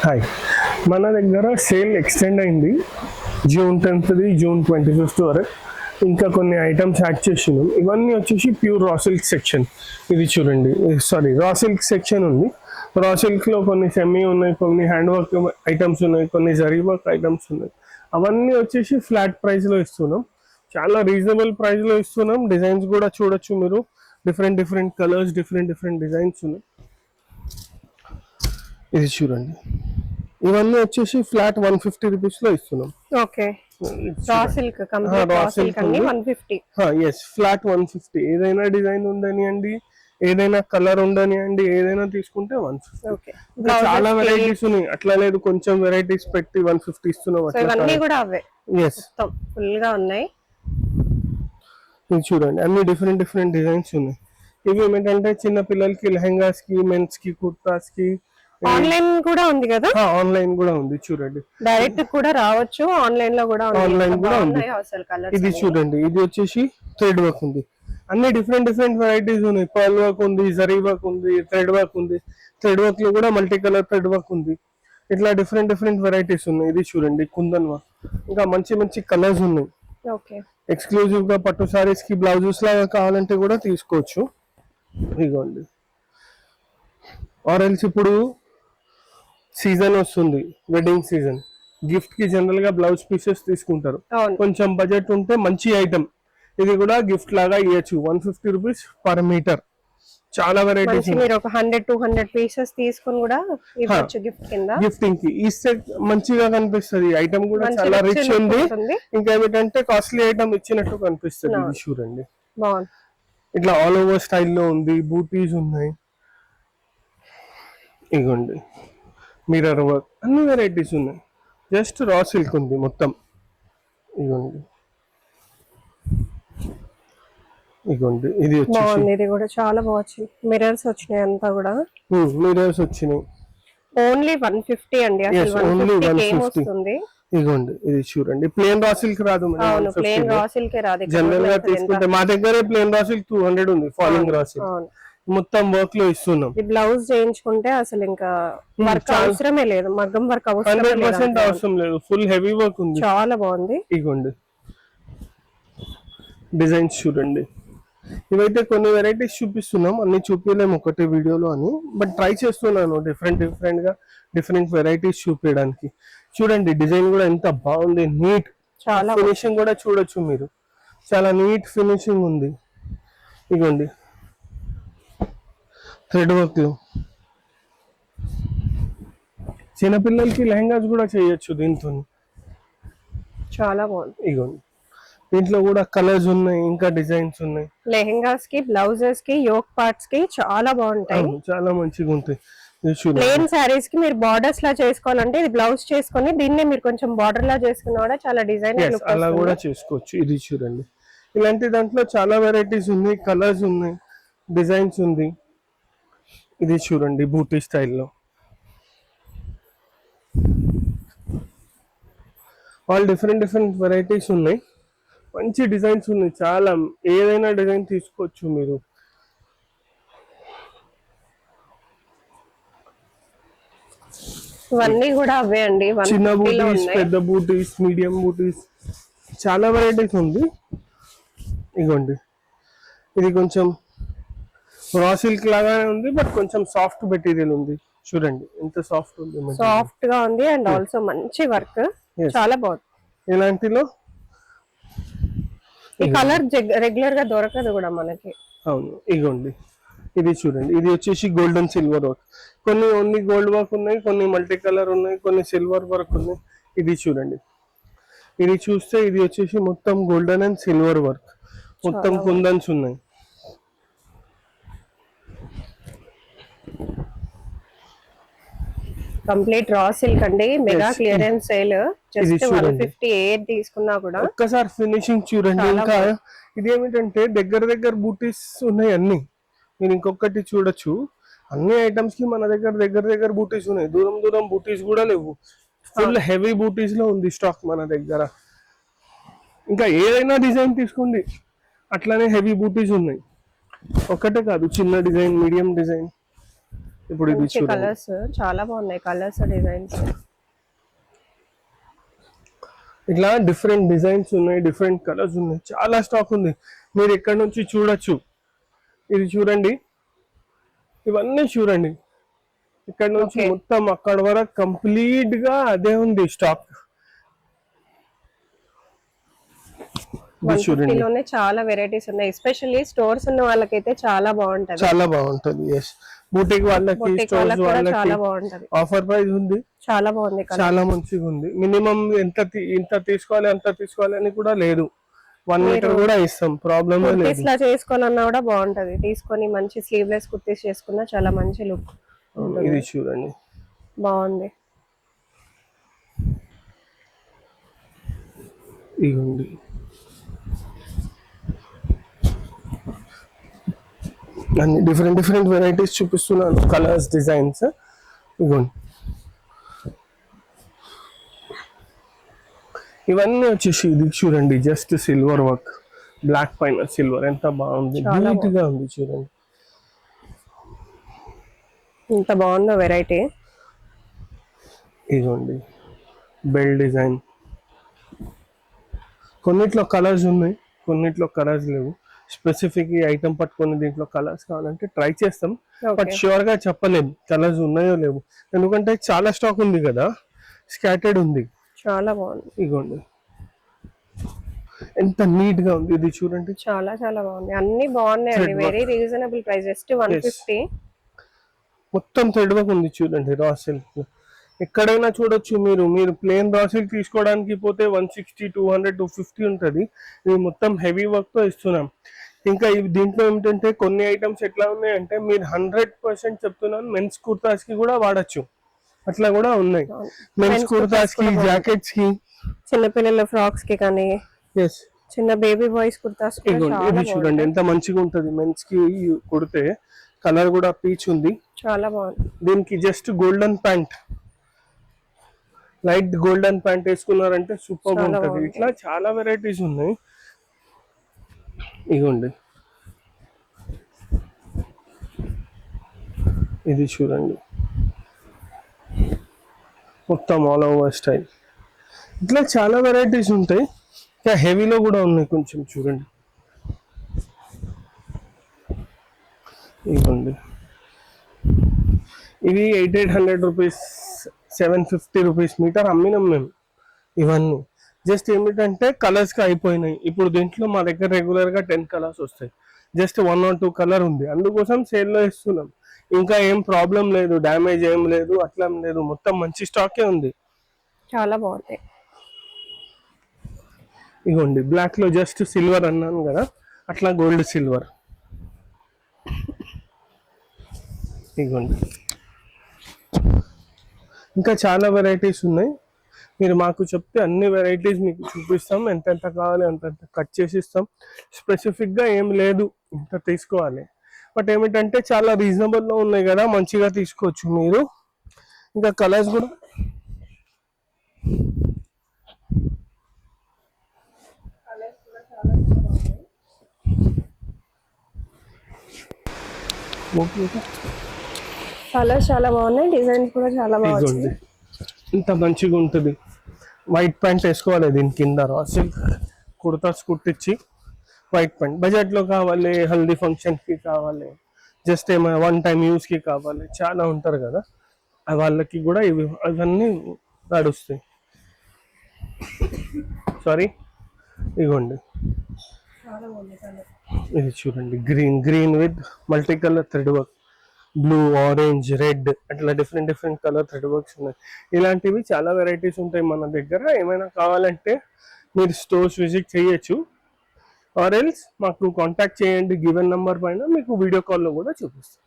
Hi, మన దగ్గర sale extend అయింది జూన్ 10th జూన్ 25th వరకు. ఇంకా కొన్ని ఐటమ్స్ యాడ్ చేసినాం. ఇవన్నీ వచ్చేసి ప్యూర్ రా సిల్క్ సెక్షన్. ఇది చూడండి, సారీ రా సిల్క్ సెక్షన్ ఉంది. రా సిల్క్లో కొన్ని సెమీ ఉన్నాయి, కొన్ని హ్యాండ్ వర్క్ ఐటమ్స్ ఉన్నాయి, కొన్ని జరీ వర్క్ ఐటమ్స్ ఉన్నాయి. అవన్నీ వచ్చేసి ఫ్లాట్ ప్రైస్లో ఇస్తున్నాం, చాలా రీజనబుల్ ప్రైస్లో ఇస్తున్నాం. డిజైన్స్ కూడా చూడొచ్చు మీరు, different different colours, different different designs ఉన్నాయి. ఇది చూడండి, ఇవన్నీ వచ్చేసి ఫ్లాట్ 150 రూపీస్ లో ఇస్తున్నాం. Okay, raw silk complete raw silk అండి 150. yes, flat 150. ఏదైనా డిజైన్ ఉండనియండి, ఏదైనా కలర్ ఉండనియండి, ఏదైనా తీసుకుంటే 150. ఓకే, చాలా వెరైటీస్ ఉన్నాయి, అట్లా లేదు కొంచెం వెరైటీస్ పెట్టి 150 ఇస్తున్నాం. ఇవన్నీ కూడా అవే మొత్తం ఫుల్ గా ఉన్నాయి. ఇది చూడండి, అన్ని డిఫరెంట్ డిఫరెంట్ డిజైన్స్ ఉన్నాయి. ఇవి ఏమిటంటే చిన్న పిల్లలకి లెహంగాస్ కి, మెన్స్ కి, కుర్తాస్ కి. ఆన్లైన్ కూడా ఉంది కదా? ఆన్లైన్ కూడా ఉంది, చూడండి. డైరెక్ట్ కూడా రావచ్చు, ఆన్లైన్ లో కూడా ఆన్లైన్ కూడా ఉంది. ఇది చూడండి, ఇది వచ్చేసి థ్రెడ్ వర్క్ ఉంది. అన్ని డిఫరెంట్ డిఫరెంట్ వెరైటీస్ ఉన్నాయి. పర్ల్ వర్క్ ఉంది, జరీ వర్క్ ఉంది, థ్రెడ్ వర్క్ ఉంది. థ్రెడ్ వర్క్ లో కూడా మల్టీ కలర్ థ్రెడ్ వర్క్ ఉంది. ఇట్లా డిఫరెంట్ డిఫరెంట్ వెరైటీస్ ఉన్నాయి. ఇది చూడండి, కుందన్ వర్క్. ఇంకా మంచి మంచి కలర్స్ ఉన్నాయి. ఓకే, ఎక్స్క్లూజివ్ గా పట్టు సారీస్ కి బ్లౌజెస్ లాగా కావాలంటే కూడా తీసుకోవచ్చు. ఇదిగోండి. ఆరెల్స్ ఇప్పుడు సీజన్ వస్తుంది, వెడ్డింగ్ సీజన్. గిఫ్ట్ కి జనరల్ గా బ్లౌజ్ పీసెస్ తీసుకుంటారు. కొంచెం బడ్జెట్ ఉంటే మంచి ఐటమ్ ఇది కూడా గిఫ్ట్ లాగా ఇవ్వచ్చు. 150 రూపీస్ పర్ మీటర్. చాలా వెరైటీస్. మీరు ఒక 100-200 పీసెస్ తీసుకొని కూడా ఇవ్వచ్చు గిఫ్ట్ కింద. గిఫ్టింగ్ కి ఈ సెట్ మంచిగా కనిపిస్తుంది. ఐటమ్ కూడా చాలా రిచ్ ఉంది. ఇంకా ఏమిటంటే కాస్ట్లీ ఐటమ్ ఇచ్చినట్టు కనిపిస్తుంది. ఇది చూడండి, బాగుంది. ఇట్లా ఆల్ ఓవర్ స్టైల్లో ఉంది. బూటీస్ ఉన్నాయి. ఇగోండి, మిర్రర్ వర్క్, అన్ని వెరైటీస్ ఉన్నాయి. జస్ట్ రా సిల్క్ ఉంది మొత్తం. ఇగోండి, ఇగోండి. ఇది బాగుంది, ఇది కూడా చాలా బాగుంది. మిర్రర్స్ వచ్చినాయి, అంతా కూడా మిర్రర్స్ వచ్చినాయి. ఓన్లీ 150 అండి. అసలు 150 వస్తుంది. ఇగోండి, ఇది చూడండి, ప్లేన్ రా సిల్క్ రాదు. ప్లేన్ రా సిల్క్ రాదు. జనరల్ గా తీసుకుంటే మా దగ్గర ప్లేన్ రా సిల్క్ 200 ఉంది. ఫాలింగ్ రా సిల్క్ మొత్తం వర్క్ లో ఇస్తున్నాం. బ్లౌజ్ చేయించుకుంటే అసలు ఇంకా వర్క్ అవసరమే లేదు, మగ్గం వర్క్ 100% అవసరం లేదు. ఫుల్ హెవీ వర్క్ ఉంది, చాలా బాగుంది. ఇగోండి, డిజైన్స్ చూడండి. ఇవైతే కొన్ని వెరైటీస్ చూపిస్తున్నాం, అన్ని చూపించలేము ఒకటే వీడియోలో అని, బట్ ట్రై చేస్తున్నాను డిఫరెంట్ డిఫరెంట్ గా డిఫరెంట్ వెరైటీస్ చూపించడానికి. చూడండి, డిజైన్ కూడా ఎంత బాగుంది, నీట్. చాలా ఫినిషింగ్ కూడా చూడొచ్చు మీరు, చాలా నీట్ ఫినిషింగ్ ఉంది. ఇగోండి, థ్రెడ్ వర్క్ లో చిన్నపిల్లలకి లెహంగాస్ కూడా చేయొచ్చు దీంతో. చాలా బాగుంది. ఇగోండి, దీంట్లో కూడా కలర్స్ ఉన్నాయి, ఇంకా డిజైన్స్ ఉన్నాయి. లెహంగాస్ కి, బ్లౌజెస్ కి, యోక్ పార్ట్స్ కి చాలా బాగుంటాయి, చాలా మంచిగా ఉంటాయి. ప్లేన్ సారీస్ కి మీరు బార్డర్స్ లా చేసుకోవాలంటే ఇది బ్లౌజ్ చేసుకొని దీన్ని మీరు కొంచెం బార్డర్ లా చేసుకున్నా కూడా చాలా డిజైన్ అలా కూడా చేసుకోవచ్చు. ఇది చూడండి, ఇలాంటి దాంట్లో చాలా వెరైటీస్ ఉన్నాయి, కలర్స్ ఉన్నాయి, డిజైన్స్ ఉంది. ఇది చూడండి, బూటీ స్టైల్లో ఆల్ డిఫరెంట్ డిఫరెంట్ వెరైటీస్ ఉన్నాయి. మంచి డిజైన్స్ ఉన్నాయి, చాలా. ఏదైనా డిజైన్ తీసుకోవచ్చు మీరు. ఇవన్నీ కూడా అవే అండి. చిన్న బూటీస్, పెద్ద బూటీస్, మీడియం బూటీస్, చాలా వెరైటీస్ ఉంది. ఇగోండి, ఇది కొంచెం రా సిల్క్ లాగానే ఉంది, బట్ కొంచెం సాఫ్ట్ మెటీరియల్ ఉంది. చూడండి ఎంత సాఫ్ట్ ఉంది, సాఫ్ట్ గా ఉంది. అండ్ ఆల్సో మంచి వర్క్, చాలా బాగుంది. ఇలాంటిలో ఈ కలర్ రెగ్యులర్ గా దొరకదు కూడా మనకి. అవును, ఇగోండి, ఇది చూడండి, ఇది వచ్చేసి గోల్డెన్ సిల్వర్ వర్క్. కొన్ని ఓన్లీ గోల్డ్ వర్క్ ఉన్నాయి, కొన్ని మల్టీ కలర్ ఉన్నాయి, కొన్ని సిల్వర్ వర్క్ ఉన్నాయి. ఇది చూడండి, ఇది చూస్తే ఇది వచ్చేసి మొత్తం గోల్డెన్ అండ్ సిల్వర్ వర్క్, మొత్తం కుందన్స్ ఉన్నాయి. కంప్లీట్ రా సిల్క్ అండి, మెగా క్లియరెన్స్ సేల్. జస్ట్ 150 ఏది తీసుకున్నా కూడా ఒక్కసారి ఫినిషింగ్ చూడండి. ఇంకా ఇది ఏమిటంటే దగ్గర దగ్గర బూటీస్ ఉన్నాయి అన్ని. మీరు ఇంకొకటి చూడొచ్చు, అన్ని ఐటమ్స్ కి మన దగ్గర దగ్గర దగ్గర బూటీస్ ఉన్నాయి. దూరం దూరం బూటీస్ కూడా లేవు. ఫుల్ హెవీ బూటీస్ లో ఉంది స్టాక్ మన దగ్గర. ఇంకా ఏదైనా డిజైన్ తీసుకోండి, అట్లానే హెవీ బూటీస్ ఉన్నాయి. ఒకటే కాదు, చిన్న డిజైన్, మీడియం డిజైన్, ఇప్పుడు ఇది చూడండి, కలర్స్ చాలా బాగున్నాయి, కలర్స్ డిజైన్స్. ఇట్లా డిఫరెంట్ డిజైన్స్ ఉన్నాయి, డిఫరెంట్ కలర్స్ ఉన్నాయి, చాలా స్టాక్ ఉంది. మీరు ఇక్కడ నుంచి చూడొచ్చు. ఇది చూడండి, ఇవన్నీ చూడండి. ఇక్కడ నుంచి మొత్తం అక్కడ వరకు కంప్లీట్ గా అదే ఉంది స్టాక్. లోనే చాలా వెరైటీస్ ఉన్నాయి. ఎస్పెషల్లీ స్టోర్స్ ఉన్న వాళ్ళకైతే చాలా బాగుంటది, చాలా బాగుంటది. ఎస్, బూటిక్ వాళ్ళకి, స్టోర్స్ వాళ్ళకి చాలా బాగుంటది. ఆఫర్ ప్రైస్ ఉంది, చాలా బాగుంది, చాలా మంచిగా ఉంది. మినిమం ఇంత తీసుకోవాలి అంత తీసుకోవాలి అని కూడా లేదు, 1 మీటర్ కూడా ఇస్తాం, ప్రాబ్లమ్ లేదు. ఇట్లా చేసుకోవాలన్నా కూడా బాగుంటది. తీసుకొని మంచి స్లీవ్లెస్ కుర్తీస్ చేసుకున్నా చాలా మంచి లుక్. ఇది చూడండి, బాగుంది. ఇదిగోండి, అన్ని డిఫరెంట్ వెరైటీస్ చూపిస్తున్నాను, కలర్స్, డిజైన్స్. ఇదిగోండి, ఇవన్నీ వచ్చేసి ఇది చూడండి, జస్ట్ సిల్వర్ వర్క్, బ్లాక్ పైన సిల్వర్, ఎంత బాగుంది, నీట్ గా ఉంది చూడండి. ఇంత బాగుందో వెరైటీ. ఇదిగోండి, బెల్ డిజైన్. కొన్నిట్లో కలర్స్ ఉన్నాయి, కొన్నిట్లో కలర్స్ లేవు. స్పెసిఫిక్ ఈ ఐటమ్ పట్టుకొని దీంట్లో కలర్స్ కావాలంటే ట్రై చేస్తాం, బట్ ష్యూర్ గా చెప్పలేము కలర్స్ ఉన్నాయో లేవు, ఎందుకంటే చాలా స్టాక్ ఉంది కదా, స్కాటర్డ్ ఉంది. చాలా బాగుంది. ఇదిగోండి, ఎంత నీట్ గా ఉంది, ఇది చూడండి, చాలా చాలా బాగుంది. అన్ని బాగున్నాయండి, వెరీ రీజనబుల్ ప్రైస్, జస్ట్ 150. మొత్తం థ్రెడ్ వర్క్ ఉంది చూడండి, రా సిల్క్. ఎక్కడైనా చూడొచ్చు మీరు ప్లేన్ రా సిల్క్ తీసుకోవడానికి పోతే 160, 200, 250 ఉంటుంది. ఇది మొత్తం హెవీ వర్క్ తో ఇస్తున్నాం. ఇంకా దీంట్లో ఏమిటంటే కొన్ని ఐటమ్స్ ఎట్లా ఉన్నాయంటే మీరు 100% చెప్తున్నాను, మెన్స్ కుర్తాస్ కి కూడా వాడచ్చు, అట్లా కూడా ఉన్నాయి. మెన్స్ కుర్తాస్ కి, జాకెట్స్ కి, చిన్నపిల్లల ఫ్రాక్స్ కి కానీ, చిన్న బేబీ బాయ్స్ కుర్తాస్. ఇది చూడండి ఎంత మంచిగా ఉంటది, మెన్స్ కి కుడితే. కలర్ కూడా పీచ్ ఉంది, చాలా బాగుంది. దీనికి just golden pant, light golden pant వేసుకున్నారంటే సూపర్ ఉంటది. ఇట్లా చాలా వెరైటీస్ ఉన్నాయి. ఇగోండి, ఇది చూడండి, మొత్తం ఆల్ ఓవర్ స్టైల్. ఇట్లా చాలా వెరైటీస్ ఉంటాయి. ఇంకా హెవీలో కూడా ఉన్నాయి కొంచెం చూడండి. ఇవ్వండి, ఇవి 800 రూపీస్, 750 రూపీస్ మీటర్ అమ్మినాం మేము. ఇవన్నీ జస్ట్ ఏమిటంటే కలర్స్ కి అయిపోయినాయి. ఇప్పుడు దీంట్లో మా దగ్గర రెగ్యులర్ గా 10 కలర్స్ వస్తాయి, జస్ట్ 1 or 2 కలర్ ఉంది, అందుకోసం సేల్ లో ఇస్తున్నాం. ఇంకా ఏం ప్రాబ్లం లేదు, డ్యామేజ్ ఏం లేదు, అట్లా లేదు, మొత్తం మంచి స్టాకే ఉంది. చాలా బాగుంది. ఇగోండి, బ్లాక్ లో జస్ట్ సిల్వర్ అన్నాను కదా, అట్లా గోల్డ్ సిల్వర్. ఇగోండి, ఇంకా చాలా వెరైటీస్ ఉన్నాయి. మీరు మాకు చెప్తే అన్ని వెరైటీస్ మీకు చూపిస్తాం, ఎంతెంత కావాలి అంతంత కట్ చేసి ఇస్తాం. స్పెసిఫిక్గా ఏం లేదు ఇంత తీసుకోవాలి, బట్ ఏమిటంటే చాలా రీజనబుల్లో ఉన్నాయి కదా, మంచిగా తీసుకోవచ్చు మీరు. ఇంకా కలర్స్ కూడా కలర్స్ చాలా బాగున్నాయి, డిజైన్స్ కూడా చాలా బాగుంది. ఇంత మంచిగా ఉంటుంది. వైట్ ప్యాంట్ వేసుకోవాలి, దీని కింద రా సిల్క్ కుర్తాస్ కుట్టించి వైట్ ప్యాంట్. బడ్జెట్లో కావాలి, హల్దీ ఫంక్షన్కి కావాలి, జస్ట్ ఏమైనా 1 టైం యూస్కి కావాలి, చాలా ఉంటారు కదా, వాళ్ళకి కూడా అవన్నీ నడుస్తాయి. సారీ, ఇగోండి, ఇది చూడండి, green with multi colour thread work, blue, orange, red, అట్లా డిఫరెంట్ కలర్ థ్రెడ్ వర్క్స్ ఉన్నాయి. ఇలాంటివి చాలా వెరైటీస్ ఉంటాయి మన దగ్గర. ఏమైనా కావాలంటే మీరు స్టోర్స్ విజిట్ చేయొచ్చు, ఆర్ ఎల్స్ మాకు కాంటాక్ట్ చేయండి, గివెన్ నంబర్ పైన మీకు వీడియో కాల్లో కూడా చూపిస్తాం.